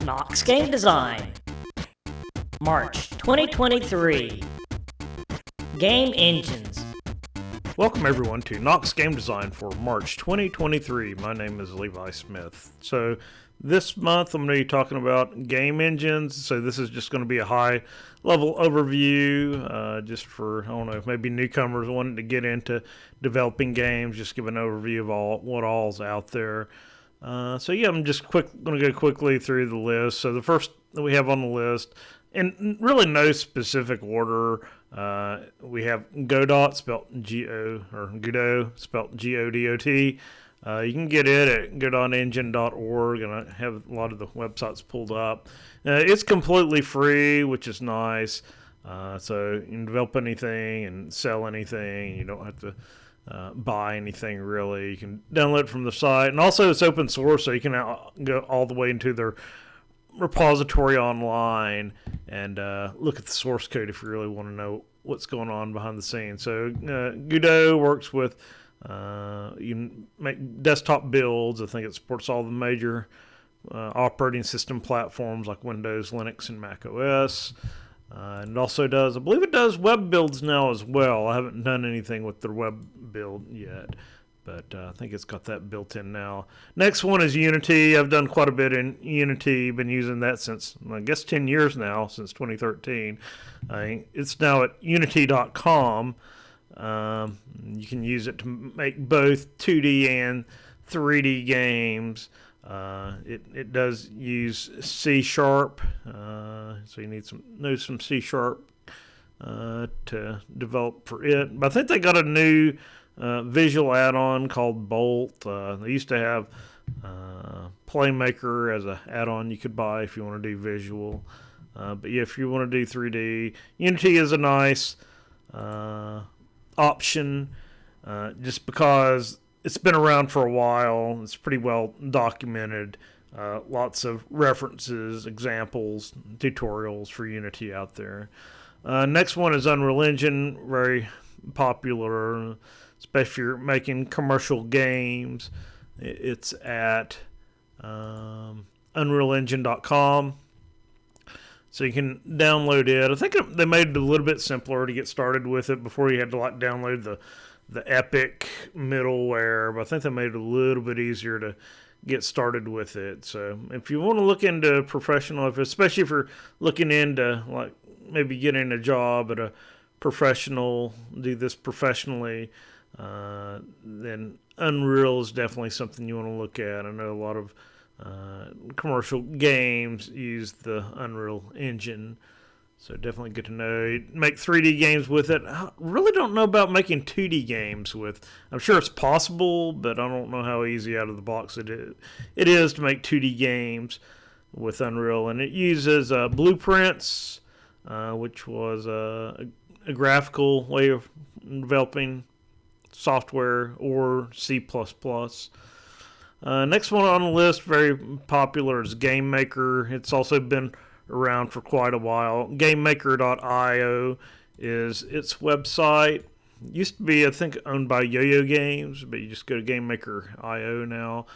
Knox Game Design, March 2023. Game Engines. Welcome everyone to Knox Game Design for March 2023. My name is Levi Smith. So this month I'm going to be talking about game engines. So this is just going to be a high level overview just for, I don't know, maybe newcomers wanting to get into developing games, just give an overview of what all's out there. So yeah, I'm just going to go quickly through the list. So the first that we have on the list, in really no specific order, we have Godot, spelled G-O, or Godot, spelled G-O-D-O-T. You can get it at godotengine.org, and I have a lot of the websites pulled up. It's completely free, which is nice. So you can develop anything and sell anything. You don't have to buy anything, really. You can download it from the site. And also it's open source, so you can go all the way into their repository online and look at the source code if you really want to know what's going on behind the scenes. So Godot works with you can make desktop builds. I think it supports all the major operating system platforms like Windows, Linux, and Mac OS. And it also does, I believe it does web builds now as well. I haven't done anything with the web build yet, but I think it's got that built in now. Next one is Unity. I've done quite a bit in Unity. Been using that since, I guess, 10 years now, since 2013. It's now at unity.com. You can use it to make both 2D and 3D games. It does use C#, so you need some C# to develop for it. But I think they got a new visual add-on called Bolt. They used to have Playmaker as an add-on you could buy if you want to do visual. But yeah, if you want to do 3D, Unity is a nice option just because it's been around for a while. It's pretty well documented. Lots of references, examples, tutorials for Unity out there. Next one is Unreal Engine, very popular, especially if you're making commercial games. It's at unrealengine.com. So you can download it. I think they made it a little bit simpler to get started with it. Before you had to download the Epic middleware, but I think they made it a little bit easier to get started with it. So if you want to look into professional, especially if you're looking into maybe getting a job at a professional, do this professionally, then Unreal is definitely something you want to look at. I know a lot of commercial games use the Unreal Engine, so definitely good to know. Make 3D games with it. I really don't know about making 2D games with. I'm sure it's possible, but I don't know how easy out of the box it is to make 2D games with Unreal. And it uses Blueprints, which was a graphical way of developing software, or C++. Next one on the list, very popular, is GameMaker. It's also been around for quite a while. GameMaker.io is its website. It used to be, I think, owned by Yo-Yo Games, but you just go to GameMaker.io now.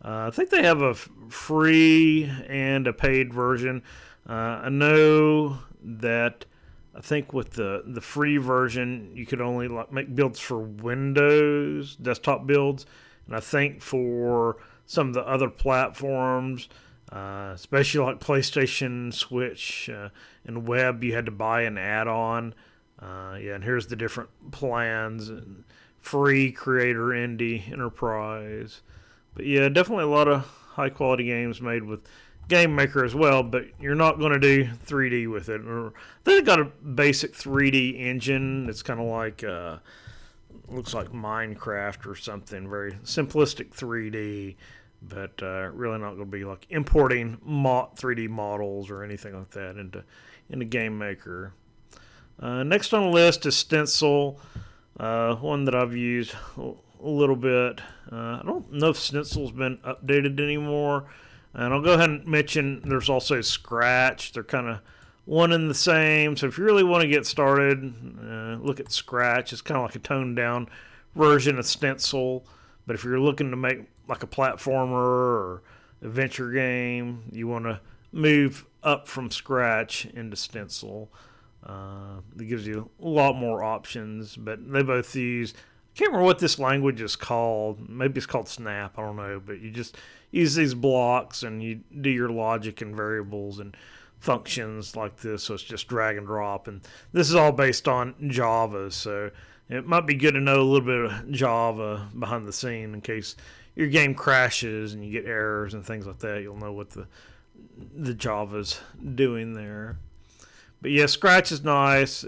I think they have a free and a paid version. I know that I think with the free version, you could only make builds for Windows, desktop builds. And I think for some of the other platforms, especially like PlayStation, Switch, and web, you had to buy an add-on. And here's the different plans: free, creator, indie, enterprise. But yeah, definitely a lot of high-quality games made with GameMaker as well. But you're not going to do 3D with it. They've got a basic 3D engine. It's kind of like looks like Minecraft or something, very simplistic 3D. But really not going to be like importing 3D models or anything like that into GameMaker. Next on the list is Stencil, one that I've used a little bit. I don't know if Stencil's been updated anymore. And I'll go ahead and mention there's also Scratch. They're kind of one and the same. So if you really want to get started, look at Scratch. It's kind of like a toned down version of Stencil. But if you're looking to make like a platformer or adventure game, you want to move up from scratch into stencil. It gives you a lot more options, but they both use, I can't remember what this language is called. Maybe it's called Snap, I don't know, but you just use these blocks and you do your logic and variables and functions like this, so it's just drag and drop. And this is all based on Java, so it might be good to know a little bit of Java behind the scene in case your game crashes and you get errors and things like that. You'll know what the Java's doing there. But yeah, Scratch is nice,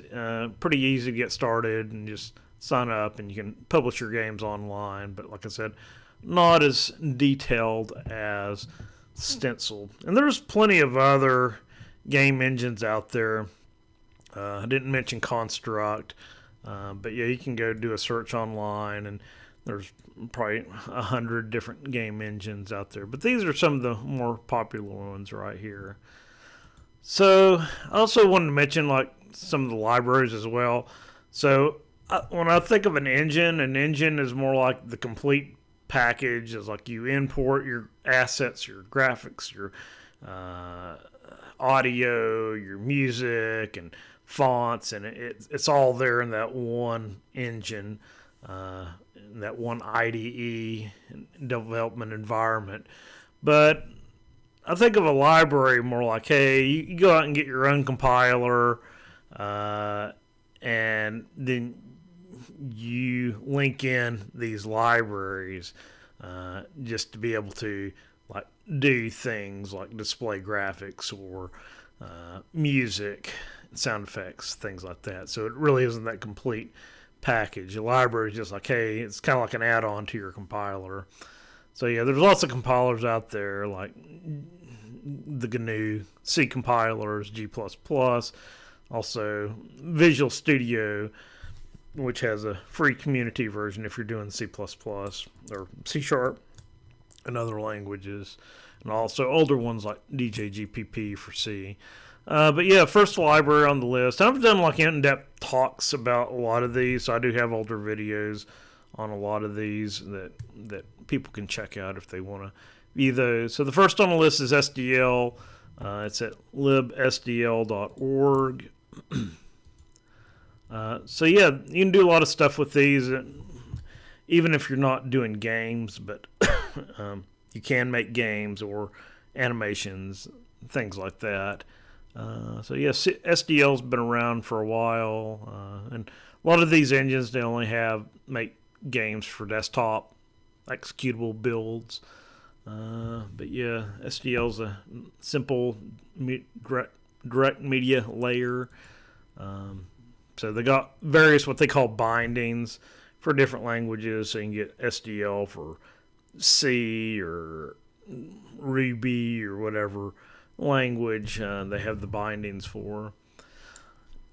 pretty easy to get started and just sign up and you can publish your games online. But like I said, not as detailed as Stencil. And there's plenty of other game engines out there. I didn't mention Construct, but yeah, you can go do a search online and there's probably 100 different game engines out there. But these are some of the more popular ones right here. So I also wanted to mention like some of the libraries as well. So when I think of an engine is more like the complete package. It's like you import your assets, your graphics, your audio, your music, and fonts, and it's all there in that one engine, in that one IDE development environment. But I think of a library more like, hey, you go out and get your own compiler, and then you link in these libraries just to be able to like do things like display graphics or music, sound effects, things like that. So it really isn't that complete package. A library is just like, hey, it's kind of like an add-on to your compiler. So yeah, there's lots of compilers out there like the GNU C compilers, G++, also Visual Studio, which has a free community version if you're doing C++ or C# and other languages, and also older ones like DJGPP for C. But yeah, first library on the list. I've done like in-depth talks about a lot of these, so I do have older videos on a lot of these that people can check out if they want to view those. So the first on the list is SDL. It's at libsdl.org. So yeah, you can do a lot of stuff with these, even if you're not doing games, but you can make games or animations, things like that. So yeah, SDL's been around for a while, and a lot of these engines, they only make games for desktop executable builds. But yeah, SDL's a simple direct media layer. So they got various what they call bindings for different languages. So you can get SDL for C or Ruby or whatever language they have the bindings for.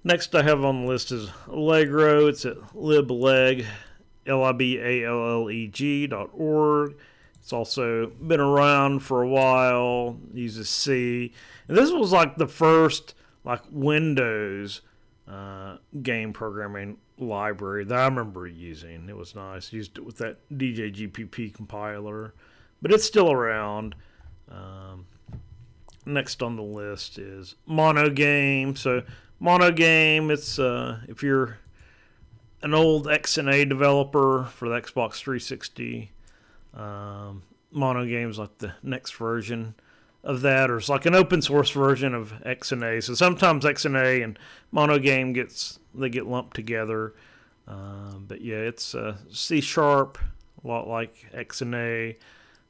Next I have on the list is Allegro. It's at libleg, libaalleg.org. It's also been around for a while. It uses C. And this was like the first like Windows game programming library that I remember using. It was nice. Used it with that DJGPP compiler, but it's still around. Next on the list is Monogame. So Monogame, it's if you're an old XNA developer for the Xbox 360, Monogame's like the next version of that, or it's like an open source version of XNA. So sometimes XNA and Monogame get lumped together. But yeah, it's C#, a lot like XNA,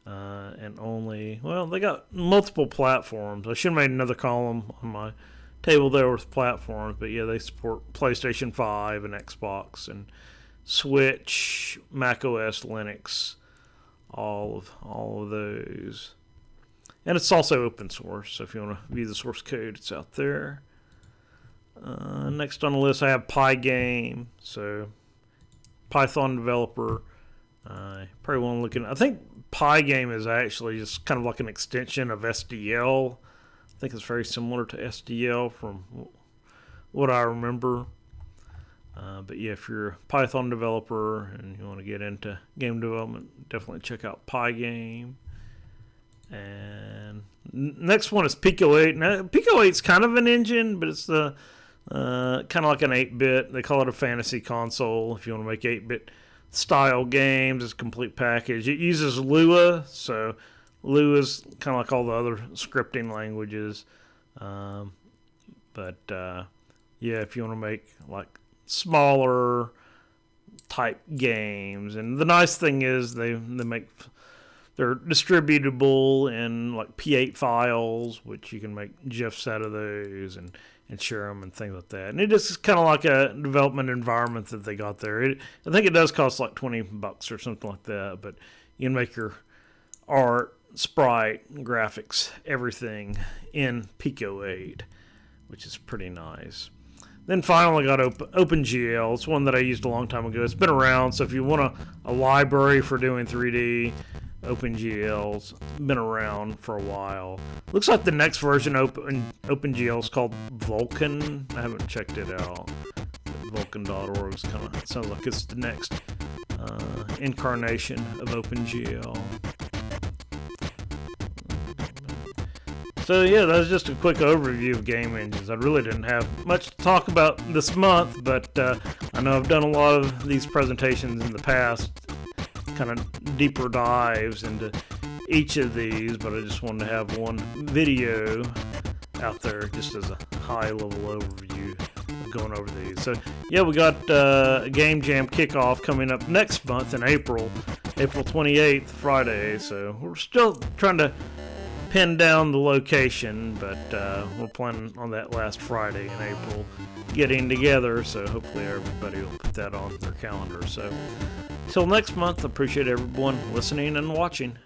and they got multiple platforms. I should have made another column on my table there with platforms, but yeah, they support PlayStation 5 and Xbox and Switch, Mac OS, Linux, all of those. And it's also open source, so if you want to view the source code, it's out there. Next on the list, I have Pygame. So Python developer. Probably want to look at. I think Pygame is actually just kind of like an extension of SDL. I think it's very similar to SDL from what I remember. But yeah, if you're a Python developer and you want to get into game development, definitely check out Pygame. And Next one is Pico 8. Now, Pico 8 is kind of an engine, but it's the kind of like an 8-bit. They call it a fantasy console if you want to make 8-bit style games. It's a complete package. It uses Lua, so Lua is kind of like all the other scripting languages. But yeah, if you want to make like smaller type games, and the nice thing is they're distributable in like P8 files, which you can make GIFs out of those and share them and things like that. And it is kind of like a development environment that they got there. I think it does cost like $20 or something like that, but you can make your art, sprite, graphics, everything in Pico 8, which is pretty nice. Then finally got OpenGL. It's one that I used a long time ago. It's been around, so if you want a library for doing 3D, OpenGL's been around for a while. Looks like the next version of OpenGL is called Vulkan. I haven't checked it out. Vulkan.org sounds like it's the next incarnation of OpenGL. So yeah, that was just a quick overview of game engines. I really didn't have much to talk about this month, but I know I've done a lot of these presentations in the past, kind of deeper dives into each of these, but I just wanted to have one video out there just as a high-level overview of going over these. So yeah, we got a Game Jam kickoff coming up next month in April 28th, Friday, so we're still trying to pin down the location, but we're planning on that last Friday in April getting together, so hopefully everybody will put that on their calendar. So till next month, appreciate everyone listening and watching.